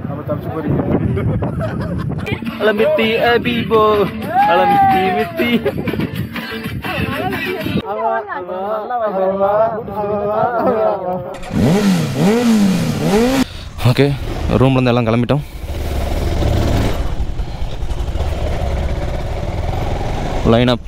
நம்ம தப்பிச்சு போறீங்க. அலமித்தி அபிபோ அலமித்தி மித்தி. ஓகே, ரூம்லேருந்து எல்லாம் கிளம்பிட்டோம். Line up.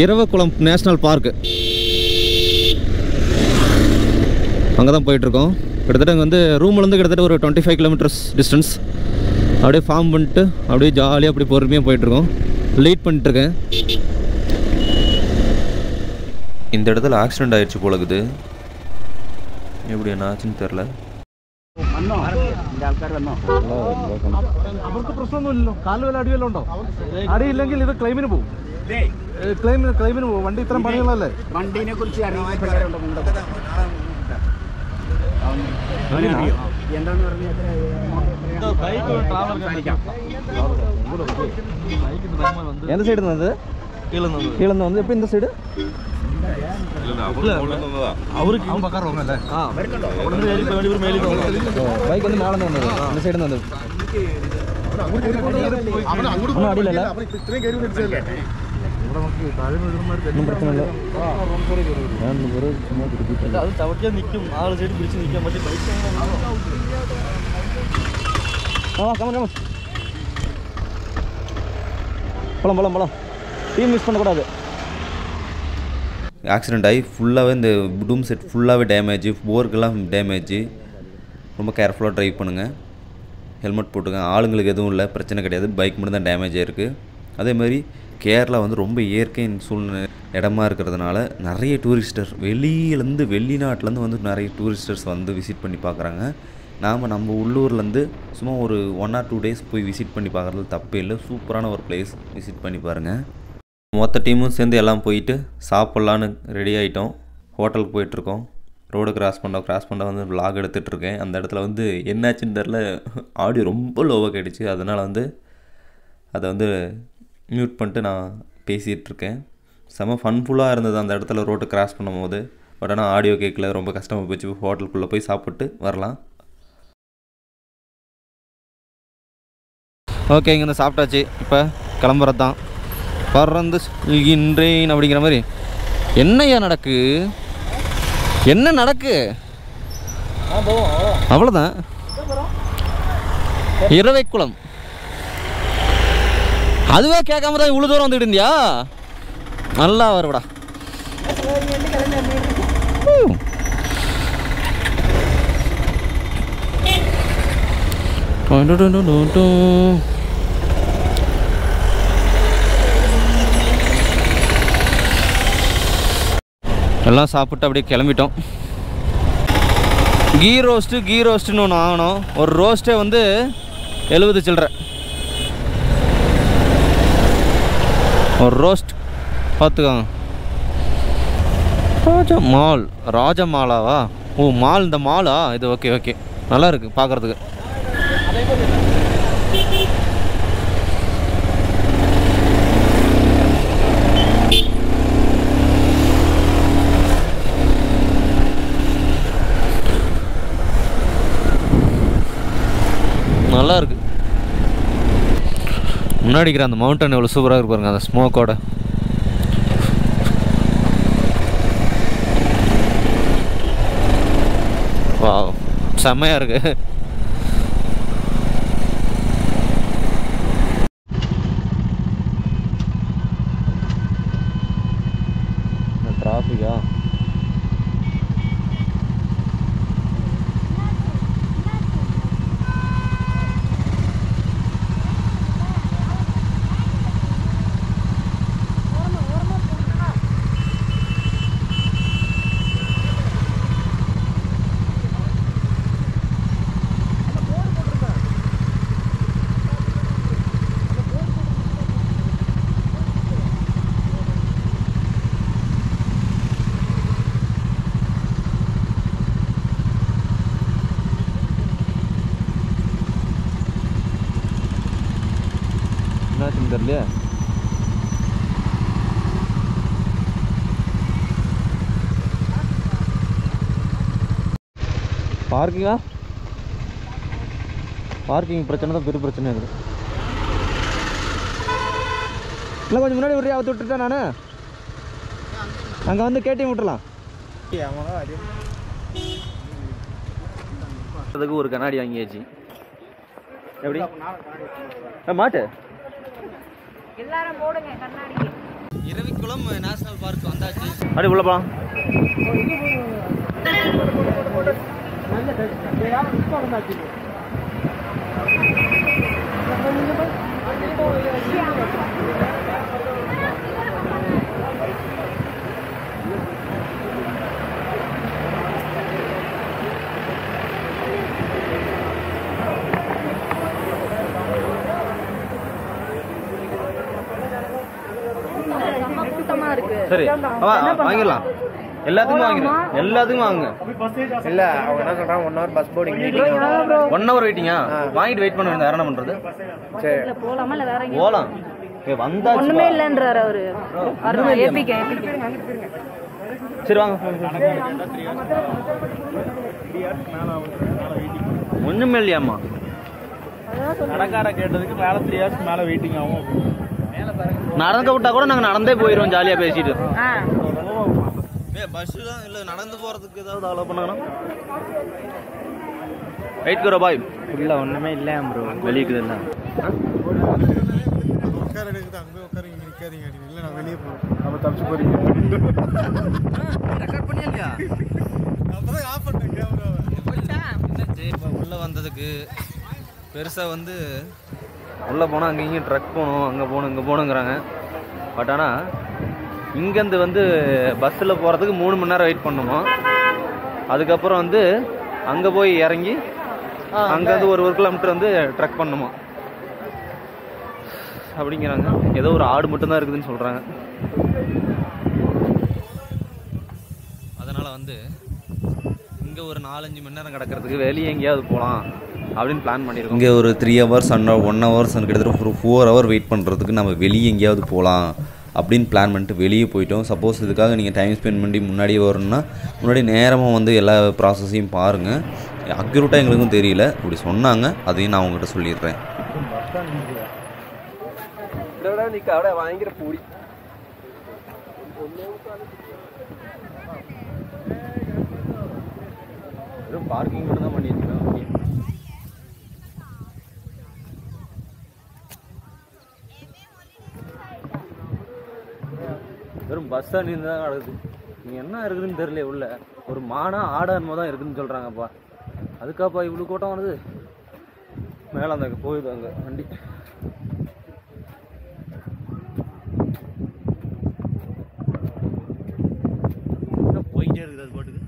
Eravikulam national park அங்கே தான் போயிட்டுருக்கோம். கிட்டத்தட்ட இங்கே வந்து ரூம்லேருந்து கிட்டத்தட்ட ஒரு 25 கிலோமீட்டர்ஸ் டிஸ்டன்ஸ். அப்படியே ஃபார்ம் பண்ணிட்டு அப்படியே ஜாலியாக அப்படி பொறுமையாக போயிட்டுருக்கோம். லீட் பண்ணிட்டுருக்கேன். இந்த இடத்துல ஆக்சிடெண்ட் ஆகிடுச்சு போலக்குது. எப்படி என்ன ஆச்சுன்னு தெரில. അവർക്ക് പ്രശ്നമൊന്നുമില്ലല്ലോ. കാലുവല്ല അടിവെല്ലാം ഉണ്ടോ? അടിയില്ലെങ്കിൽ ഇത് ക്ലെയിമിന് പോകും. ക്ലെയിമിന് പോകും. വണ്ടി ഇത്രയും പണികളല്ലേ. വണ്ടിനെ കുറിച്ച് எந்த சைடு இருந்தது? கீழே வந்து எப்போ இந்த சைடு அவருக்கு அவன் பக்கம் அല്ലേ பைக் வந்து மேலே வந்தது. இந்த சைடு வந்தது. அடியில் ஒன்றும் பிரச்சனை இல்லை. அது தவட்டியாக நிற்கும். 4 சைடு பிடிச்சி நிற்க மாட்டேன். கமன் போலாம். டீம் மிஸ் பண்ணக்கூடாது. ஆக்சிடெண்ட் ஆகி ஃபுல்லாகவே இந்த டூம் செட் ஃபுல்லாகவே டேமேஜ், போர்க்கெல்லாம் டேமேஜ். ரொம்ப கேர்ஃபுல்லாக ட்ரைவ் பண்ணுங்கள். ஹெல்மெட் போட்டுங்க. ஆளுங்களுக்கு எதுவும் இல்லை, பிரச்சனை கிடையாது. பைக் மட்டும் தான் டேமேஜ் ஆகிருக்கு. அதேமாதிரி கேரளா வந்து ரொம்ப இயற்கை சூழ்நிலை இடமா இருக்கிறதுனால நிறைய டூரிஸ்டர் வெளிநாட்டிலேருந்து வந்து நிறைய டூரிஸ்டர்ஸ் வந்து விசிட் பண்ணி பார்க்குறாங்க. நம்ம உள்ளூர்லேருந்து சும்மா ஒரு 1 or 2 days போய் விசிட் பண்ணி பார்க்குறதுல தப்பே இல்லை. சூப்பரான ஒரு பிளேஸ், விசிட் பண்ணி பாருங்கள். மொத்த டீமும் சேர்ந்து எல்லாம் போயிட்டு சாப்பிட்லான்னு ரெடி ஆகிட்டோம். ஹோட்டலுக்கு போயிட்டுருக்கோம். ரோடு கிராஸ் பண்ண வந்து vlog எடுத்துகிட்ருக்கேன். அந்த இடத்துல வந்து என்னாச்சுன்னு தெரில, ஆடியோ ரொம்ப லோவாக கேட்டுச்சு. அதனால் வந்து அதை வந்து மியூட் பண்ணிட்டு நான் பேசிகிட்ருக்கேன். செம ஃபன்ஃபுல்லாக இருந்தது அந்த இடத்துல ரோட்டு கிராஸ் பண்ணும்போது. பட் ஆனால் ஆடியோ கேட்கல, ரொம்ப கஷ்டமாக போச்சு. ஹோட்டலுக்குள்ளே போய் சாப்பிட்டு வரலாம். ஓகே, இங்கேருந்து சாப்பிட்டாச்சு. இப்போ கிளம்புறது தான். பறந்து செல்கின்றேன் அப்படிங்கிற மாதிரி. என்னையா நடக்கு? என்ன நடக்கு? அவ்வளோதான். இரவைக்குளம் அதுவே கேட்காம தான் இவ்வளோ தூரம் வந்துட்டு இருந்தியா? நல்லா வருவடா. எல்லாம் சாப்பிட்டு அப்படியே கிளம்பிட்டோம். கீ ரோஸ்ட்டுன்னு ஒன்று வாங்கினோம். ஒரு ரோஸ்ட்டே வந்து 70 சில்லற. ஒரு ரோஸ்ட் பார்த்துக்கோங்க. ராஜமாலாவா? ஓ மால், இந்த மாலா இது? ஓகே நல்லா இருக்குது பார்க்குறதுக்கு. நல்லா இருக்கு. முன்னாடி இருக்கிற அந்த மவுண்டன் எவ்வளோ சூப்பராக இருக்கு பாருங்க, அந்த ஸ்மோக்கோட. வாவ், செம்மையாக இருக்கு. டிராஃபிக்கா? தெரியலையா? பார்க்கிங் பிரச்சனை தான் பெரிய பிரச்சனை இருக்குது. இல்லை கொஞ்சம் முன்னாடி ஒரு அவுத்து விட்டுட்டேன் நான். அங்கே வந்து கேட்டியும் விட்டுலாம். அதுக்கு ஒரு கண்ணாடி வாங்கியாச்சு. எப்படி மாட்டு எல்லாரும் போடுங்க கண்ணாடி. இரவிக்குளம் நேஷனல் பார்க் வந்தாச்சு. அப்படி உள்ள போலாம். சரி வாங்கிடலாம். எல்லாத்துக்கும் வாங்கிடுறேன். எல்லாத்துக்கும் வாங்க. இல்ல அவங்க என்ன சொல்றாங்க 1 hour பஸ் போர்டிங் 1 hour வெயிட்டிங்கா? வாங்கிட்டு வெயிட் பண்ண வேண்டியது. என்ன பண்றது? சரி போலாமா இல்ல வேற எங்க போலாம். வந்தாச்சு. ஒண்ணுமே இல்லன்றாரு அவரு. அருணா ஏபிகே. சரி வாங்க. ஒண்ணுமே இல்லையாம்மா? கடைக்கார கேட்டதுக்கு மேல 3 hours மேல வெயிட்டிங் ஆகும். நடந்து விட்டா கூட நாங்க நடந்தே போயிடுவோம் ஜாலியா பேசிட்டு. பஸ் தான் இல்ல நடந்து போறதுக்கு ஏதாவது அலோ பண்ணணும். வெயிட் கரோ பாய். இல்ல ஒண்ணுமே இல்ல ப்ரோ. வெளியில இல்ல. உட்கார எடுக்குது அங்க உட்கார இங்க நிக்காதீங்க. இல்ல நான் வெளிய போறேன். நம்ம தப்பிச்சு போறீங்க. ரெக்கார்ட் பண்ணியா? அப்பதான் ஆஃப் பண்ணேன் கேமராவை. உள்ள வந்ததுக்கு பெருசா வந்து உள்ளே போனால் அங்கே இங்கேயும் ட்ரக் போகணும், அங்கே போகணும், இங்கே போகணுங்கிறாங்க. பட் ஆனால் இங்கேருந்து வந்து பஸ்ஸில் போகிறதுக்கு 3 மணி நேரம் வெயிட் பண்ணணும். அதுக்கப்புறம் வந்து அங்கே போய் இறங்கி அங்கேருந்து ஒரு கிலோமீட்டர் வந்து ட்ரக் பண்ணணுமா அப்படிங்கிறாங்க. ஏதோ ஒரு ஆடு மட்டும்தான் இருக்குதுன்னு சொல்கிறாங்க. அதனால் வந்து இங்கே ஒரு 4-5 மணி நேரம் கிடக்கிறதுக்கு வெளியே எங்கேயாவது போகலாம் அப்படின்னு பிளான் பண்ணியிருக்கோம். இங்கே ஒரு 3 hours 1 hours கிட்டத்தட்ட ஒரு 4 hour வெயிட் பண்ணுறதுக்கு நம்ம வெளியே எங்கேயாவது போகலாம் அப்படின்னு பிளான் பண்ணிட்டு வெளியே போயிட்டோம். சப்போஸ் இதுக்காக நீங்கள் டைம் ஸ்பெண்ட் பண்ணி முன்னாடியே வரணும்னா முன்னாடி நேரமாக வந்து எல்லா ப்ராசஸையும் பாருங்கள். அக்யூரேட்டாக எங்களுக்கும் தெரியல, அப்படி சொன்னாங்க, அதையும் நான் உங்கள்கிட்ட சொல்லிடுறேன். பயங்கர பூடி பார்க்கிங் மட்டும் தான் பண்ணி வச்சுருக்கோம். வெறும் பஸ் ஸ்டாண்ட் தான் நடக்குது. இங்கே என்ன இருக்குதுன்னு தெரியல. உள்ள ஒரு மானா ஆடான்மோ தான் இருக்குதுன்னு சொல்கிறாங்கப்பா. அதுக்காப்பா இவ்வளோ கூட்டம் வருது. மேலே அந்த போகுது அங்கே வண்டி. போயிட்டே இருக்குது அது பாட்டுக்கு.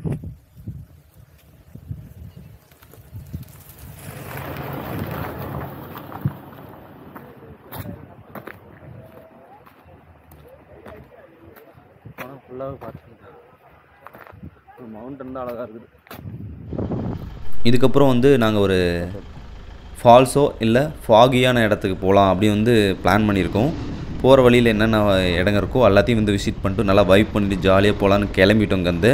ஃபுல்லாகவே பார்த்துருக்கேன். மவுண்டன் தான் அழகாக இருக்குது. இதுக்கப்புறம் வந்து நாங்கள் ஒரு ஃபால்ஸோ இல்லை ஃபாகியான இடத்துக்கு போகலாம் அப்படி வந்து பிளான் பண்ணியிருக்கோம். போகிற வழியில் என்னென்ன இடங்க இருக்கோ எல்லாத்தையும் வந்து விசிட் பண்ணிட்டு நல்லா வைப் பண்ணிட்டு ஜாலியாக போகலான்னு கிளம்பிட்டோம். இங்கேருந்து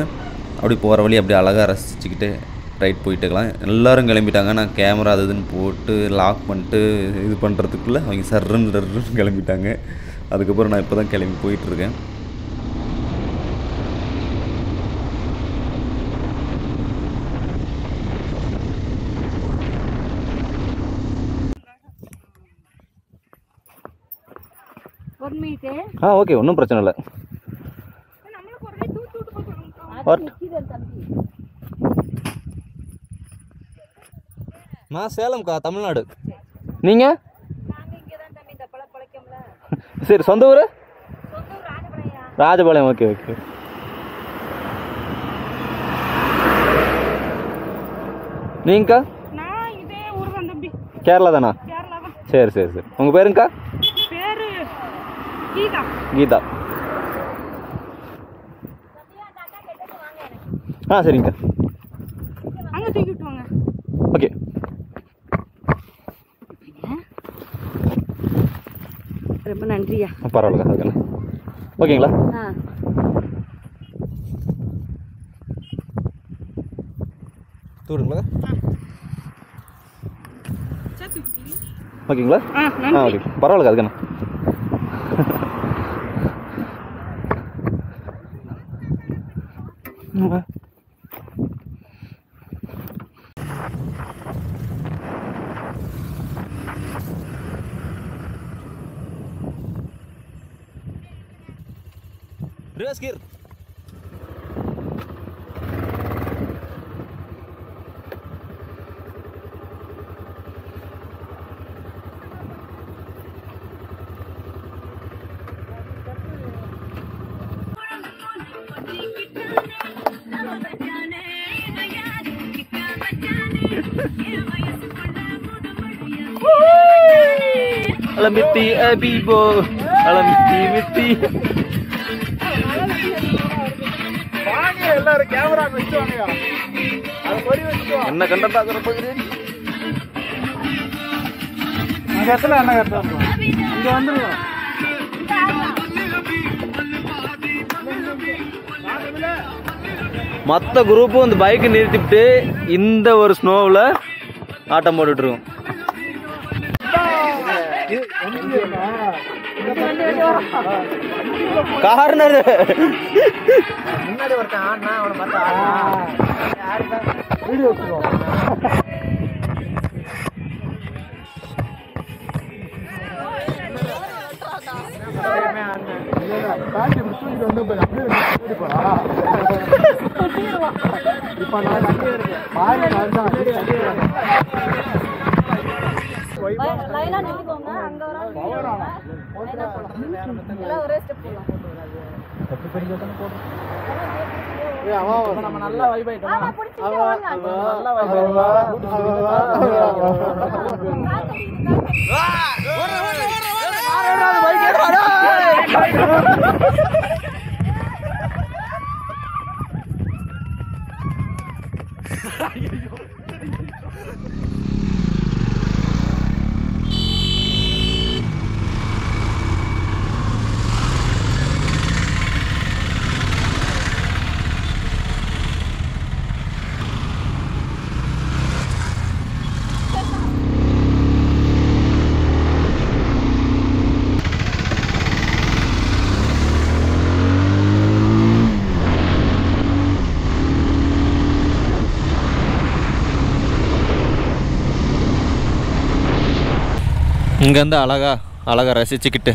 அப்படி போகிற வழி அப்படி அழகாக ரசிச்சுக்கிட்டு ரைட் போயிட்டுக்கலாம். எல்லோரும் கிளம்பிட்டாங்க. நான் கேமரா அது இதுன்னு போட்டு லாக் பண்ணிட்டு இது பண்ணுறதுக்குள்ளே அவங்க சர்ன்னு கிளம்பிட்டாங்க. அதுக்கப்புறம் நான் இப்போ தான் கிளம்பி போயிட்டுருக்கேன். ஓகே, ஒன்றும் பிரச்சனை இல்லை. நான் சேலம்க்கா, தமிழ்நாடு. நீங்கள்? சரி, சொந்த ஊர்? ராஜபாளையம். Okay okay. நீங்கக்கா? கேரளா தானா? சரி சரி சரி. உங்கள் பேருங்கக்கா? கீதா. சரிங்கக்கா. ஓகே. நன்றியா. பரவாயில்ல அதுக்குண்ணே. ஓகேங்களா? தூருங்களா? ஓகேங்களா? ஓகே பரவாயில்ல அதுக்குண்ணே. Reverse gear. Alamiti abibo, alamiti miti. எல்லாரும் கேமரா வச்சுவாங்க. அது பொறி வச்சுவாங்க. என்ன கண்டென்ட் ஆகுற போகுது? இந்த இடத்துல என்ன கட்டணும்? இங்க வந்துருவோம். மற்ற குரூப்பும் இந்த பைக்கை நிறுத்திவிட்டு இந்த ஒரு ஸ்னோவில் ஆட்டம் போட்டுட்ருக்கோம். கார்னர் முன்னாடி ஒருத்தன் ஆனா அவனை பார்த்தா வீடியோ வச்சுருவோம். இப்ப நான் லைனா நின்னுக்கோங்க. அங்க எல்லாம் ஒரே ஸ்டெப் போடலாம். நம்ம நல்லா வைப் ஆயிட்டோம். நல்லா வைப் இங்கேருந்து அழகாக ரசிச்சுக்கிட்டு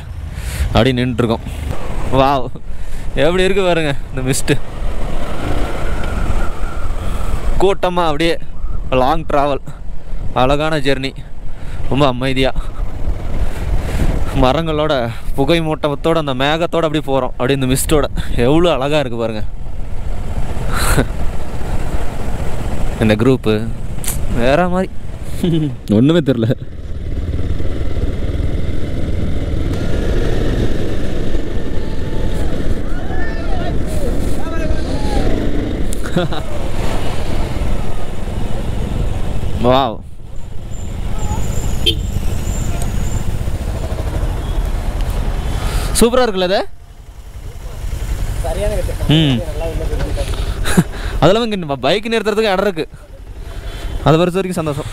அப்படி நின்றுருக்கோம். வாவ் எப்படி இருக்கு பாருங்க இந்த மிஸ்ட்டு. கூட்டமாக அப்படியே லாங் ட்ராவல், அழகான ஜெர்னி, ரொம்ப அமைதியாக மரங்களோட புகை மூட்டத்தோட அந்த மேகத்தோடு அப்படி போகிறோம். அப்படி இந்த மிஸ்டோட எவ்வளோ அழகாக இருக்குது பாருங்கள். இந்த குரூப்பு வேற மாதிரி ஒன்றுமே தெரில. வாவ் சூப்பராக இருக்குல்ல அது. சரியான அதெல்லாம் இங்கே பைக் நிறுத்துறதுக்கு இடம் இருக்குது. அது பொறுத்த வரைக்கும் சந்தோஷம்.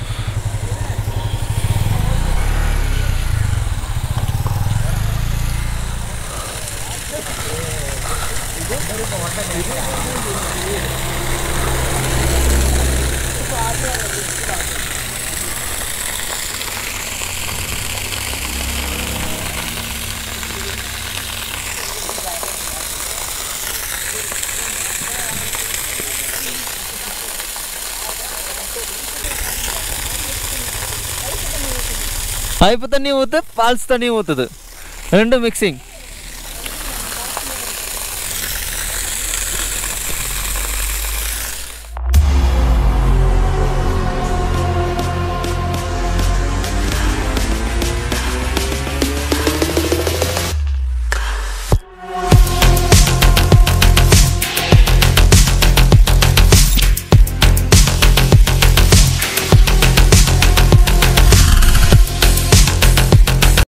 பைப்பு தண்ணி ஊற்று, ஃபால்ஸ் தண்ணி ஊற்றுது, ரெண்டும் மிக்சிங்.